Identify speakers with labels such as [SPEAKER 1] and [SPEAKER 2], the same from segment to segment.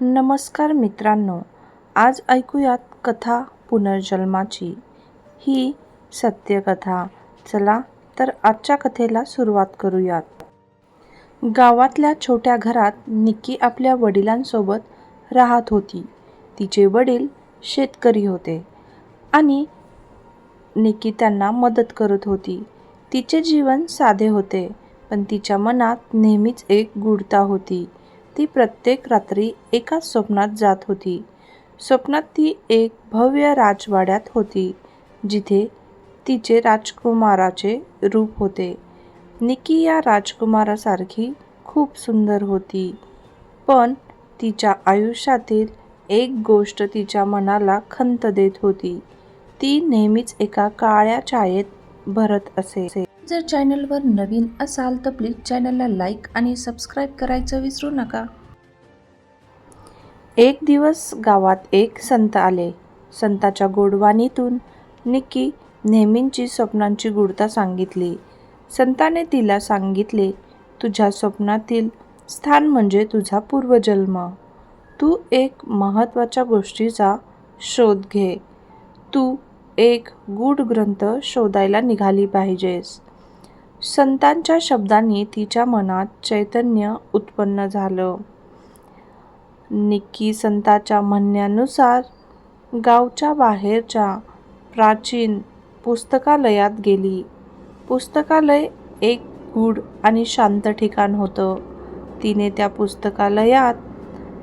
[SPEAKER 1] नमस्कार मित्रांनो, आज ऐकूयात कथा पुनर्जन्माची. ही सत्यकथा. चला तर आजच्या कथेला सुरुवात करूयात. गावातल्या छोट्या घरात निक्की आपल्या वडिलांसोबत राहत होती. तिचे वडील शेतकरी होते आणि निक्की त्यांना मदत करत होती. तिचे जीवन साधे होते, पण तिच्या मनात नेहमीच एक गूढता होती. ती प्रत्येक रात्री एकाच स्वप्नात जात होती. स्वप्नात ती एक भव्य राजवाड्यात होती, जिथे तिचे राजकुमाराचे रूप होते. निक्की या राजकुमारासारखी खूप सुंदर होती, पण तिच्या आयुष्यातील एक गोष्ट तिच्या मनाला खंत देत होती. ती नेहमीच एका काळ्या छायेत भरत असे. जर चॅनलवर नवीन असाल तर प्लीज चॅनलला लाईक आणि सबस्क्राईब करायचं विसरू नका. एक दिवस गावात एक संत आले. संताच्या गोडवाणीतून निक्की नेहमीची स्वप्नांची गूढता सांगितली. संताने तिला सांगितले, तुझ्या स्वप्नातील स्थान म्हणजे तुझा पूर्वजन्म. तू एक महत्त्वाच्या गोष्टीचा शोध घे. तू एक गूढ ग्रंथ शोधायला निघाली पाहिजेस. संतांच्या शब्दांनी तिच्या मनात चैतन्य उत्पन्न झालं. निक्की संताच्या म्हणण्यानुसार गावच्या बाहेरच्या प्राचीन पुस्तकालयात गेली. पुस्तकालय एक गूढ आणि शांत ठिकाण होतं. तिने त्या पुस्तकालयात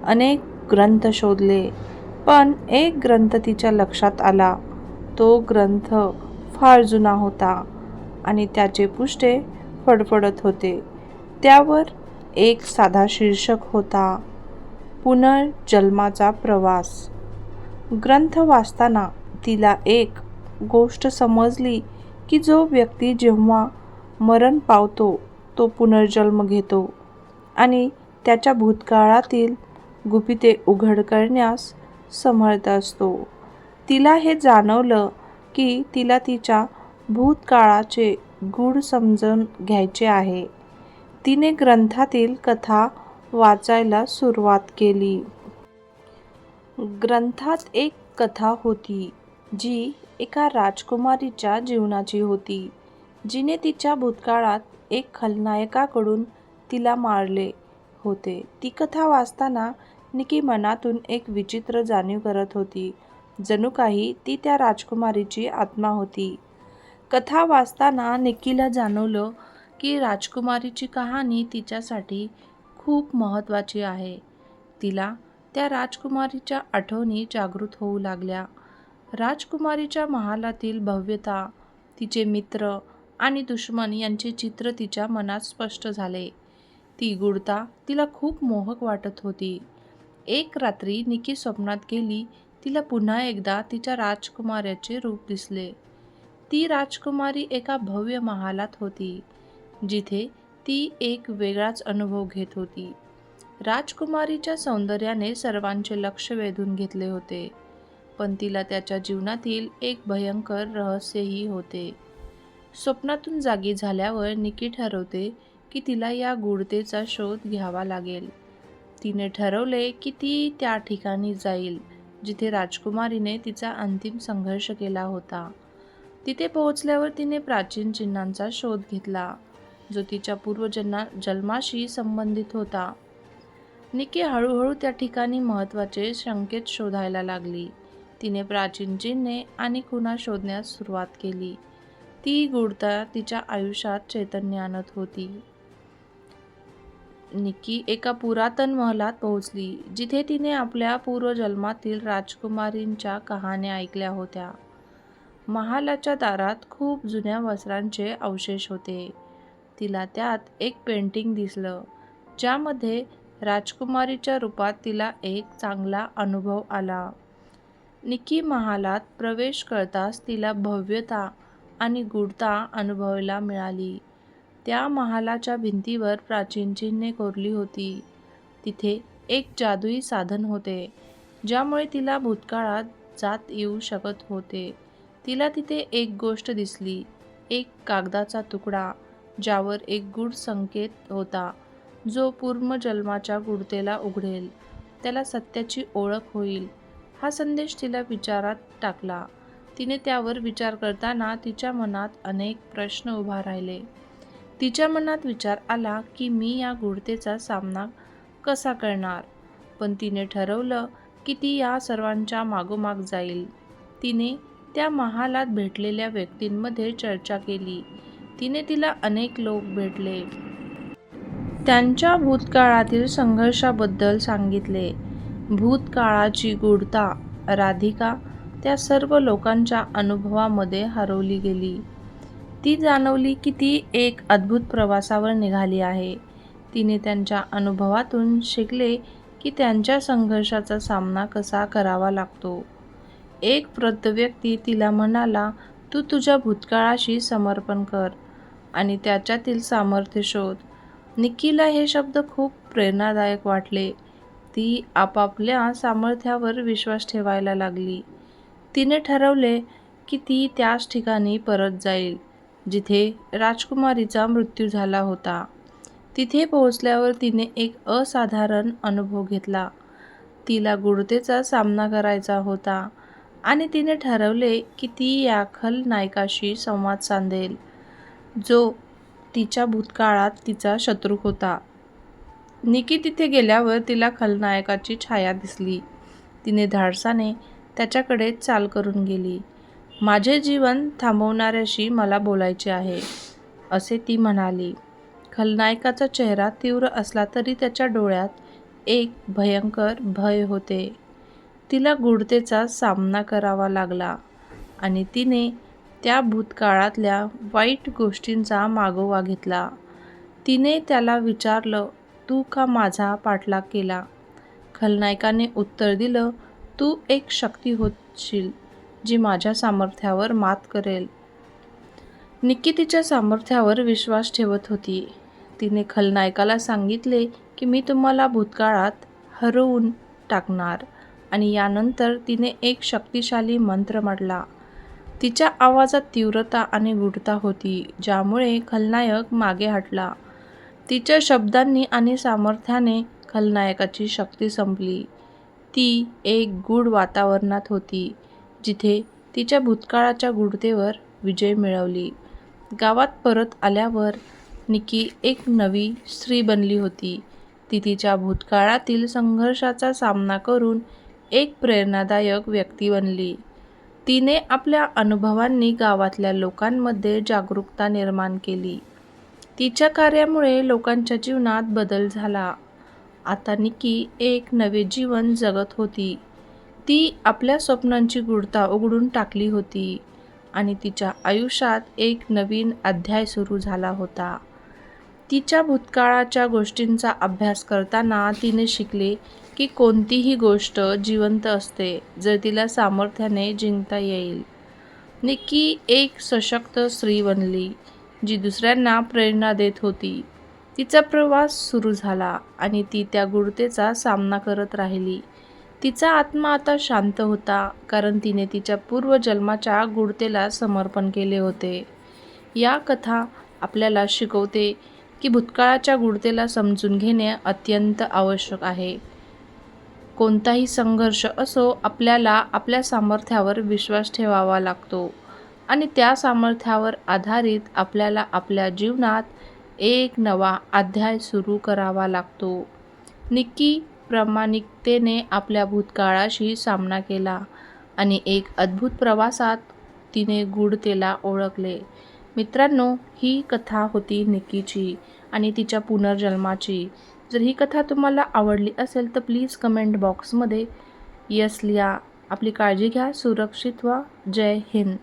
[SPEAKER 1] अनेक ग्रंथ शोधले, पण एक ग्रंथ तिच्या लक्षात आला. तो ग्रंथ फार जुना होता आणि त्याचे पृष्ठे फडफडत होते. त्यावर एक साधा शीर्षक होता, पुनर्जन्माचा प्रवास. ग्रंथ वाचताना तिला एक गोष्ट समजली की जो व्यक्ती जेव्हा मरण पावतो तो पुनर्जन्म घेतो आणि त्याच्या भूतकाळातील गुपिते उघड करण्यास समर्थ असतो. तिला हे जाणवलं की तिला तिच्या भूतकाळाचे गूढ समजून घ्यायचे आहे. तिने ग्रंथातील कथा वाचायला सुरुवात केली. ग्रंथात एक कथा होती जी एका राजकुमारीच्या जीवनाची होती, जिने तिच्या भूतकाळात एक खलनायकाकडून तिला मारले होते. ती कथा वाचताना निक्की मनातून एक विचित्र जाणीव करत होती, जणू काही ती त्या राजकुमारीची आत्मा होती. कथा वाचताना निक्कीला जाणवलं की राजकुमारीची कहाणी तिच्यासाठी खूप महत्त्वाची आहे. तिला त्या राजकुमारीच्या आठवणी जागृत होऊ लागल्या. राजकुमारीच्या महालातील भव्यता, तिचे मित्र आणि दुश्मन यांचे चित्र तिच्या मनात स्पष्ट झाले. ती गूढता तिला खूप मोहक वाटत होती. एक रात्री निक्की स्वप्नात गेली. तिला पुन्हा एकदा तिच्या राजकुमाराचे रूप दिसले. ती राजकुमारी एका भव्य महालात होती, जिथे ती एक वेगळाच अनुभव घेत होती. राजकुमारीच्या सौंदर्याने सर्वांचे लक्ष वेधून घेतले होते, पण तिला त्याच्या जीवनातील एक भयंकर रहस्यही होते. स्वप्नातून जागी झाल्यावर निक्की ठरवते की तिला या गूढतेचा शोध घ्यावा लागेल. तिने ठरवले की ती त्या ठिकाणी जाईल जिथे राजकुमारीने तिचा अंतिम संघर्ष केला होता. तिथे पोहोचल्यावर तिने प्राचीन चिन्हांचा शोध घेतला, जो तिच्या पूर्वजन्माशी संबंधित होता. निक्की हळूहळू त्या ठिकाणी महत्त्वाचे संकेत शोधायला लागली. तिने प्राचीन चिन्हे आणि खुणा शोधण्यास सुरुवात केली. ती गूढता तिच्या आयुष्यात चैतन्य आणत होती. निक्की एका पुरातन महलात पोहोचली, जिथे तिने आपल्या पूर्वजन्मातील राजकुमारींच्या कहाण्या ऐकल्या होत्या. महालाच्या दारात खूप जुन्या वस्त्रांचे अवशेष होते. तिला त्यात एक पेंटिंग दिसलं, ज्यामध्ये राजकुमारीच्या रूपात तिला एक चांगला अनुभव आला. निक्की महालात प्रवेश करताच तिला भव्यता आणि गूढता अनुभवायला मिळाली. त्या महालाच्या भिंतीवर प्राचीन चिन्हे कोरली होती. तिथे एक जादुई साधन होते, ज्यामुळे तिला भूतकाळात जात येऊ शकत होते. तिला तिथे एक गोष्ट दिसली, एक कागदाचा तुकडा, ज्यावर एक गूढ संकेत होता, जो पूर्वजन्माच्या गूढतेला उघडेल. त्याला सत्याची ओळख होईल. हा संदेश तिला विचारात टाकला. तिने त्यावर विचार करताना तिच्या मनात अनेक प्रश्न उभा राहिले. तिच्या मनात विचार आला की मी या गूढतेचा सामना कसा करणार. पण तिने ठरवलं की ती या सर्वांच्या मागोमाग जाईल. तिने त्या महालात भेटलेल्या व्यक्तींमध्ये चर्चा केली. तिला अनेक लोक भेटले. त्यांच्या भूतकाळातील संघर्षाबद्दल सांगितले. भूतकाळाची गूढता राधिका त्या सर्व लोकांच्या अनुभवामध्ये हरवली गेली. ती जाणवली की ती एक अद्भुत प्रवासावर निघाली आहे. तिने त्यांच्या अनुभवातून शिकले की त्यांच्या संघर्षाचा सामना कसा करावा लागतो. एक वृद्ध व्यक्ती तिला म्हणाला, तू तुझ्या भूतकाळाशी समर्पण कर आणि त्याच्यातील सामर्थ्य शोध. निक्कीला हे शब्द खूप प्रेरणादायक वाटले. ती आपापल्या सामर्थ्यावर विश्वास ठेवायला लागली. तिने ठरवले की ती त्याच ठिकाणी परत जाईल जिथे राजकुमारीचा मृत्यू झाला होता. तिथे पोहोचल्यावर तिने एक असाधारण अनुभव घेतला. तिला गूढतेचा सामना करायचा होता आणि तिने ठरवले की ती या खलनायकाशी संवाद साधेल, जो तिच्या भूतकाळात तिचा शत्रू होता. निकी तिथे गेल्यावर तिला खलनायकाची छाया दिसली. तिने धाडसाने त्याच्याकडे चाल करून गेली. माझे जीवन थांबवणाऱ्याशी मला बोलायचे आहे, असे ती म्हणाली. खलनायकाचा चेहरा तीव्र असला तरी त्याच्या डोळ्यात एक भयंकर भय होते. तिला गूढतेचा सामना करावा लागला आणि तिने त्या भूतकाळातल्या वाईट गोष्टींचा मागोवा घेतला. तिने त्याला विचारलं, तू का माझा पाठलाग केला? खलनायकाने उत्तर दिलं, तू एक शक्ती होशील जी माझ्या सामर्थ्यावर मात करेल. निक्की तिच्या सामर्थ्यावर विश्वास ठेवत होती. तिने खलनायकाला सांगितले की मी तुम्हाला भूतकाळात हरवून टाकणार आणि यानंतर तिने एक शक्तिशाली मंत्र म्हटला. तिच्या आवाजात तीव्रता आणि गूढता होती, ज्यामुळे खलनायक मागे हटला. तिच्या शब्दांनी आणि सामर्थ्याने खलनायकाची शक्ती संपली. ती एक गूढ वातावरणात होती, जिथे तिच्या भूतकाळाच्या गूढतेवर विजय मिळवली. गावात परत आल्यावर निक्की एक नवी स्त्री बनली होती. ती तिच्या भूतकाळातील संघर्षाचा सामना करून एक प्रेरणादायक व्यक्ती बनली. तिने आपल्या अनुभवांनी गावातल्या लोकांमध्ये जागरूकता निर्माण केली. तिच्या कार्यामुळे लोकांच्या जीवनात बदल झाला. आता निक्की एक नवे जीवन जगत होती. ती आपल्या स्वप्नांची गूढता उघडून टाकली होती आणि तिच्या आयुष्यात एक नवीन अध्याय सुरू झाला होता. तिच्या भूतकाळाच्या गोष्टींचा अभ्यास करताना तिने शिकले की कोणतीही गोष्ट जिवंत असते जर तिला सामर्थ्याने जिंकता येईल. निक्की एक सशक्त स्त्री बनली, जी दुसऱ्यांना प्रेरणा देत होती. तिचा प्रवास सुरू झाला आणि ती त्या गूढतेचा सामना करत राहिली. तिचा आत्मा आता शांत होता, कारण तिने तिच्या पूर्वजन्माच्या गूढतेला समर्पण केले होते. या कथा आपल्याला शिकवते की भूतकाळाच्या गूढतेला समजून घेणे अत्यंत आवश्यक आहे. कोणताही संघर्ष असो, आपल्याला आपल्या सामर्थ्यावर विश्वास ठेवावा लागतो आणि त्या सामर्थ्यावर आधारित आपल्याला आपल्या जीवनात एक नवा अध्याय सुरू करावा लागतो. निक्की प्रामाणिकतेने आपल्या भूतकाळाशी सामना केला आणि एक अद्भुत प्रवासात तिने गूढतेला ओळखले. मित्रांनो, ही कथा होती निक्कीची आणि तिच्या पुनर्जन्माची. जर ही कथा तुम्हाला आवडली असेल तर प्लीज कमेंट बॉक्समध्ये यस लिहा. आपली काळजी घ्या, सुरक्षित व्हा. जय हिंद.